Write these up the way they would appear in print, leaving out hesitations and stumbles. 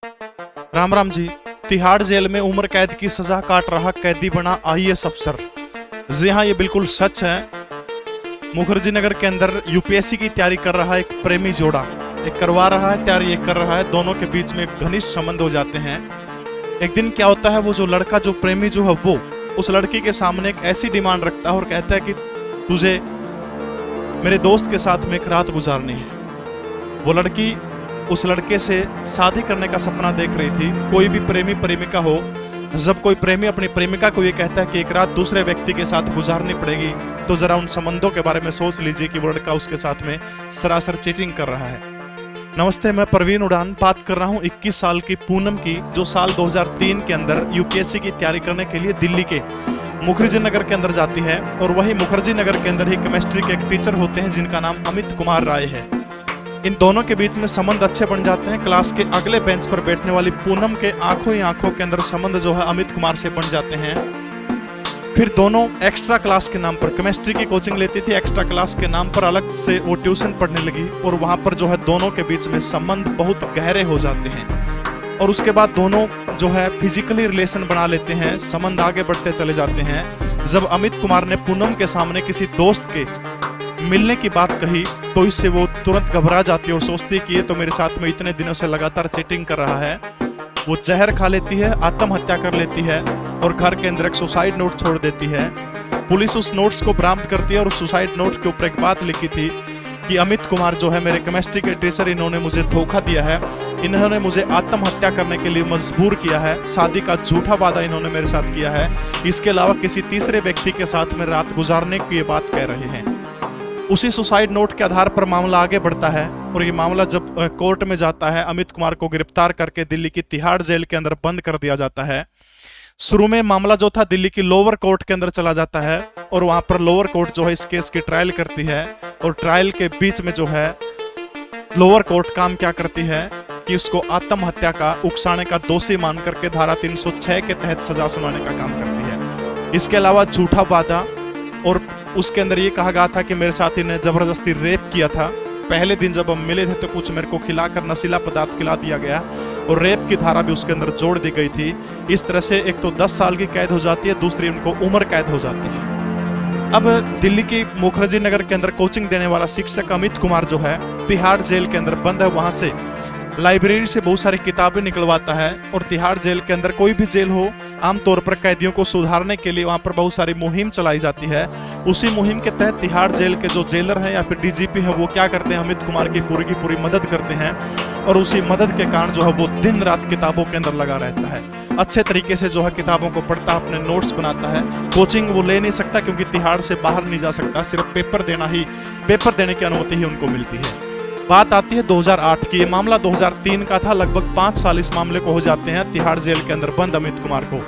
Ram Ram ji. Tihar jail में उम्र कैद की सजा काट रहा कैदी बना आईएएस अफसर। जी हाँ, ये बिल्कुल सच है। मुखर्जी नगर के अंदर यूपीएससी की तैयारी कर रहा एक प्रेमी जोड़ा, एक करवा रहा है तैयारी, एक कर रहा है, दोनों के बीच में घनिष्ठ संबंध हो जाते हैं। एक दिन क्या होता है, वो जो लड़का, जो प्रेमी जो है, वो उस लड़की के सामने एक ऐसी डिमांड रखता है और कहता है कि तुझे मेरे दोस्त के साथ में एक रात गुजारनी है। वो लड़की उस लड़के से शादी करने का सपना देख रही थी। कोई भी प्रेमी प्रेमिका हो, जब कोई प्रेमी अपनी प्रेमिका को ये कहता है कि एक रात दूसरे व्यक्ति के साथ गुजारनी पड़ेगी, तो जरा उन संबंधों के बारे में सोच लीजिए कि वो लड़का उसके साथ में सरासर चीटिंग कर रहा है। नमस्ते, मैं प्रवीण उड़ान बात कर रहा हूँ 21 साल की पूनम की, जो साल 2003 के अंदर यूपीएससी की तैयारी करने के लिए दिल्ली के मुखर्जी नगर के अंदर जाती है। और वही मुखर्जी नगर के अंदर ही केमिस्ट्री के एक टीचर होते हैं जिनका नाम अमित कुमार राय है। इन दोनों के बीच में संबंध अच्छे बन जाते हैं। क्लास के अगले बेंच पर बैठने वाली पूनम के आंखों ही आंखों के अंदर संबंध जो है अमित कुमार से बन जाते हैं। फिर दोनों एक्स्ट्रा क्लास के नाम पर, केमिस्ट्री की कोचिंग लेती थी, एक्स्ट्रा क्लास के नाम पर अलग से वो ट्यूशन पढ़ने लगी और वहां पर जो है दोनों के बीच में संबंध बहुत गहरे हो जाते हैं। और उसके बाद दोनों जो है फिजिकली रिलेशन बना लेते हैं, संबंध आगे बढ़ते चले जाते हैं। जब अमित कुमार ने पूनम के सामने किसी दोस्त के मिलने की बात कही तो इससे वो तुरंत घबरा जाती है और सोचती है कि ये तो मेरे साथ में इतने दिनों से लगातार चीटिंग कर रहा है। वो जहर खा लेती है, आत्महत्या कर लेती है और घर के अंदर एक सुसाइड नोट छोड़ देती है। पुलिस उस नोट्स को बरामद करती है और उस सुसाइड नोट के ऊपर एक बात लिखी थी कि अमित कुमार जो है मेरे केमिस्ट्री के टीचर, इन्होंने मुझे धोखा दिया है, इन्होंने मुझे आत्महत्या करने के लिए मजबूर किया है, शादी का झूठा वादा इन्होंने मेरे साथ किया है, इसके अलावा किसी तीसरे व्यक्ति के साथ में रात गुजारने की ये बात कह रहे हैं। उसी सुसाइड नोट के आधार पर मामला आगे बढ़ता है और ये मामला जब कोर्ट में जाता है, अमित कुमार को गिरफ्तार करके दिल्ली की तिहाड़ जेल के अंदर बंद कर दिया जाता है। शुरू में मामला जो था दिल्ली की लोअर कोर्ट के अंदर चला जाता है और वहां पर लोअर कोर्ट जो है इस केस की ट्रायल करती है। और ट्रायल के बीच में जो है लोअर कोर्ट काम क्या करती है कि उसको आत्महत्या का, उकसाने का दोषी मान करके धारा 306 के तहत सजा सुनाने का काम करती है। इसके अलावा झूठा वादा, और उसके अंदर ये कहा गया था कि मेरे साथी ने जबरदस्ती रेप किया था। पहले दिन जब हम मिले थे तो कुछ मेरे को खिलाकर नशीला पदार्थ खिला दिया गया और रेप की धारा भी उसके अंदर जोड़ दी गई थी। इस तरह से एक तो 10 साल की कैद हो जाती है, दूसरी उनको उम्र कैद हो जाती है। अब दिल्ली की मुखर्जी नगर के अंदर कोचिंग देने वाला शिक्षक अमित कुमार जो है तिहाड़ जेल के अंदर बंद है, वहां से लाइब्रेरी से बहुत सारी किताबें निकलवाता है। और तिहाड़ जेल के अंदर, कोई भी जेल हो, आमतौर पर कैदियों को सुधारने के लिए वहां पर बहुत सारी मुहिम चलाई जाती है। उसी मुहिम के तहत तिहाड़ जेल के जो जेलर हैं या फिर डीजीपी हैं, वो क्या करते हैं, अमित कुमार की पूरी मदद करते हैं। और उसी मदद के कारण जो है वो दिन रात किताबों के अंदर लगा रहता है, अच्छे तरीके से जो है किताबों को पढ़ता है, अपने नोट्स बनाता है। कोचिंग वो ले नहीं सकता क्योंकि तिहाड़ से बाहर नहीं जा सकता, सिर्फ पेपर देने की अनुमति ही उनको मिलती है। बात आती है 2008 की। ये मामला 2003 का था। लगभग 5 साल इस मामले को हो जाते हैं तिहाड़ जेल के अंदर बंद अमित कुमार को।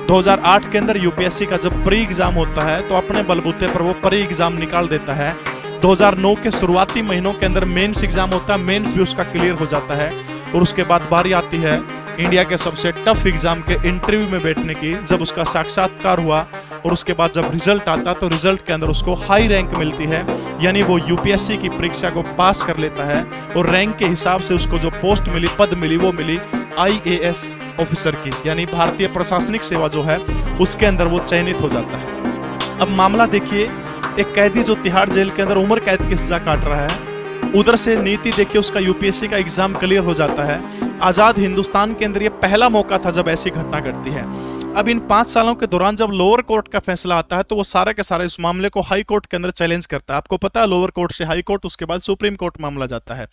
2008 के अंदर यूपीएससी का जब प्री एग्जाम होता है तो अपने बलबूते पर वो प्री एग्जाम निकाल देता है। 2009 के शुरुआती महीनों के अंदर मेंस एग्जाम होता है, मेंस भी उसका क्लियर हो जाता है। और उसके बाद बारी आती है इंडिया के सबसे टफ एग्जाम के इंटरव्यू में बैठने की। जब उसका साक्षात्कार हुआ और उसके बाद जब रिजल्ट आता तो रिजल्ट के अंदर उसको हाई रैंक मिलती है, यानी वो यूपीएससी की परीक्षा को पास कर लेता है। और रैंक के हिसाब से उसको जो पोस्ट मिली, पद मिली, वो मिली आईएएस ऑफिसर की, यानी भारतीय प्रशासनिक सेवा जो है उसके अंदर वो चयनित हो जाता है। अब मामला देखिए, एक कैदी जो तिहाड़ जेल के अंदर उम्र कैद की सजा काट रहा है, उधर से नीति देखिए उसका यूपीएससी का एग्जाम क्लियर हो जाता है। आजाद हिंदुस्तान के अंदर ये पहला मौका था जब ऐसी घटना घटती है। अब इन 5 सालों के दौरान जब लोअर कोर्ट का फैसला आता है तो वो सारे के सारे इस मामले को हाई कोर्ट के अंदर चैलेंज करता है। आपको पता है, लोअर कोर्ट से हाई कोर्ट, उसके बाद सुप्रीम कोर्ट मामला जाता है।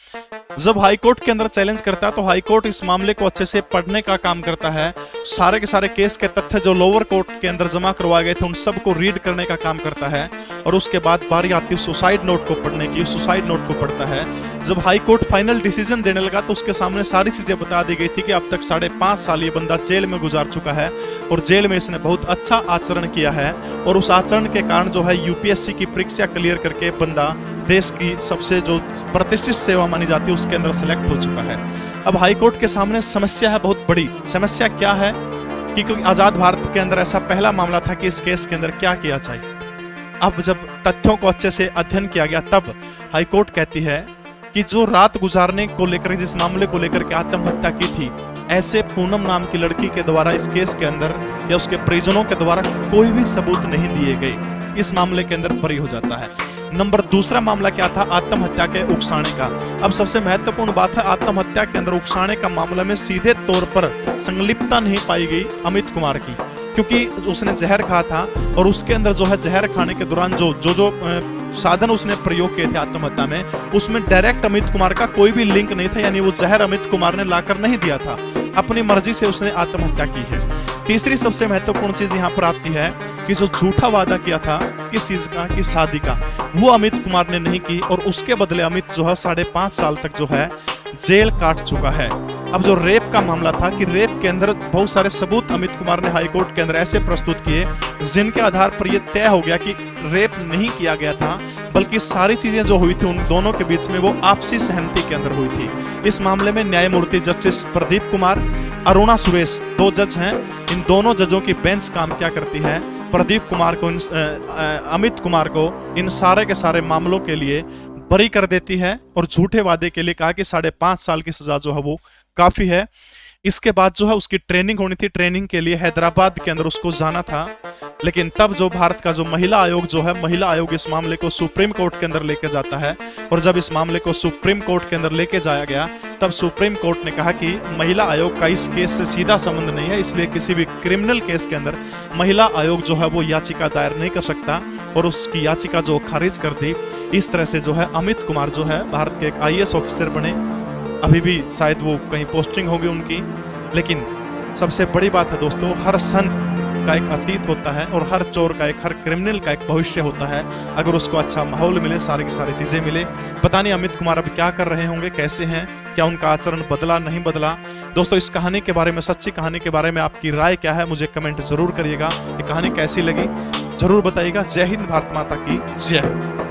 जब हाई कोर्ट के अंदर चैलेंज करता है तो हाई कोर्ट इस मामले को अच्छे से पढ़ने का काम करता है। सारे के सारे केस के तथ्य जो लोअर कोर्ट के अंदर जमा करवाए गए थे उन सबको रीड करने का काम करता है। और उसके बाद बारी आती है सुसाइड नोट को पढ़ने की। सुसाइड नोट को पढ़ता है। जब हाई कोर्ट फाइनल डिसीजन देने लगा तो उसके सामने सारी चीजें बता दी गई थी कि अब तक 5.5 साल ये बंदा जेल में गुजार चुका है और जेल में इसने बहुत अच्छा आचरण किया है। और उस आचरण के कारण जो है यूपीएससी की परीक्षा क्लियर करके बंदा देश की सबसे जो प्रतिष्ठित सेवा मानी जाती है उसके अंदर सेलेक्ट हो चुका है। अब हाई कोर्ट के सामने समस्या है, बहुत बड़ी समस्या। क्या है कि क्योंकि आजाद भारत के अंदर ऐसा पहला मामला था कि इस केस के अंदर क्या किया जाए। अब जब तथ्यों को अच्छे से अध्ययन किया गया तब हाई कोर्ट कहती है कि जो रात गुजारने को लेकर, जिस मामले को लेकर के आत्महत्या की थी, ऐसे पूनम नाम की लड़की के द्वारा इस केस के अंदर या उसके परिजनों के द्वारा कोई भी सबूत नहीं दिए गए। इस मामले के अंदर बरी हो जाता है। नंबर दूसरा मामला क्या था? आत्महत्या के उकसाने का। अब सबसे महत्वपूर्ण बात है, आत्महत्या के अंदर उकसाने का मामला में सीधे तौर पर संलिप्तता नहीं पाई गई अमित कुमार की, क्योंकि उसने जहर खाया था और उसके अंदर जो है जहर खाने के दौरान जो साधन उसने प्रयोग किए थे आत्महत्या में, उसमें डायरेक्ट अमित कुमार का कोई भी लिंक नहीं था, यानी वो जहर अमित कुमार ने लाकर नहीं दिया था, अपनी मर्जी से उसने आत्महत्या की है। तीसरी सबसे महत्वपूर्ण चीज यहाँ पर आती है कि जो झूठा वादा किया था किस चीज का, कि शादी का, वो अमित कुमार ने नहीं की और उसके बदले अमित जो है 5.5 साल तक जो है जेल काट चुका है। अब जो रेप का मामला था कि रेप के अंदर बहुत सारे सबूत अमित कुमार ने हाई कोर्ट के अंदर ऐसे प्रस्तुत किए जिनके आधार पर यह तय हो गया कि रेप नहीं किया गया था, बल्कि सारी चीजें जो हुई थी उन दोनों के बीच में वो आपसी सहमति के अंदर हुई थी। इस मामले में न्यायमूर्ति जस्टिस प्रदीप कुमार, अरुणा सुरेश 2 जज हैं। इन दोनों जजों की बेंच काम क्या करती है? प्रदीप कुमार को, अमित कुमार को इन सारे के सारे मामलों के लिए बरी कर देती है और झूठे वादे के लिए कहा कि 5.5 साल की सजा जो है वो काफी है। इसके बाद जो है उसकी ट्रेनिंग होनी थी, ट्रेनिंग के लिए हैदराबाद के अंदर उसको जाना था, लेकिन तब जो भारत का जो महिला आयोग जो है, महिला आयोग इस मामले को सुप्रीम कोर्ट के अंदर लेके जाता है और जब इस मामले को सुप्रीम कोर्ट के अंदर लेके जाया गया तब सुप्रीम कोर्ट ने कहा कि महिला आयोग का इस केस से सीधा संबंध नहीं है, इसलिए किसी भी क्रिमिनल केस के अंदर महिला आयोग जो है वो याचिका दायर नहीं कर सकता और उसकी याचिका जो खारिज कर दी। इस तरह से जो है अमित कुमार जो है भारत के एक IAS ऑफिसर बने। अभी भी शायद वो कहीं पोस्टिंग होगी उनकी, लेकिन सबसे बड़ी बात है दोस्तों, हर संत का एक अतीत होता है और हर चोर का एक, हर क्रिमिनल का एक भविष्य होता है। अगर उसको अच्छा माहौल मिले, सारी की सारी चीजें मिले। पता नहीं अमित कुमार अब क्या कर रहे होंगे, कैसे हैं, क्या उनका आचरण बदला नहीं बदला। दोस्तों इस कहानी के बारे में, सच्ची कहानी के बारे में आपकी राय क्या है, मुझे कमेंट जरूर करिएगा। ये कहानी कैसी लगी जरूर बताइएगा। जय हिंद, भारत माता की जय।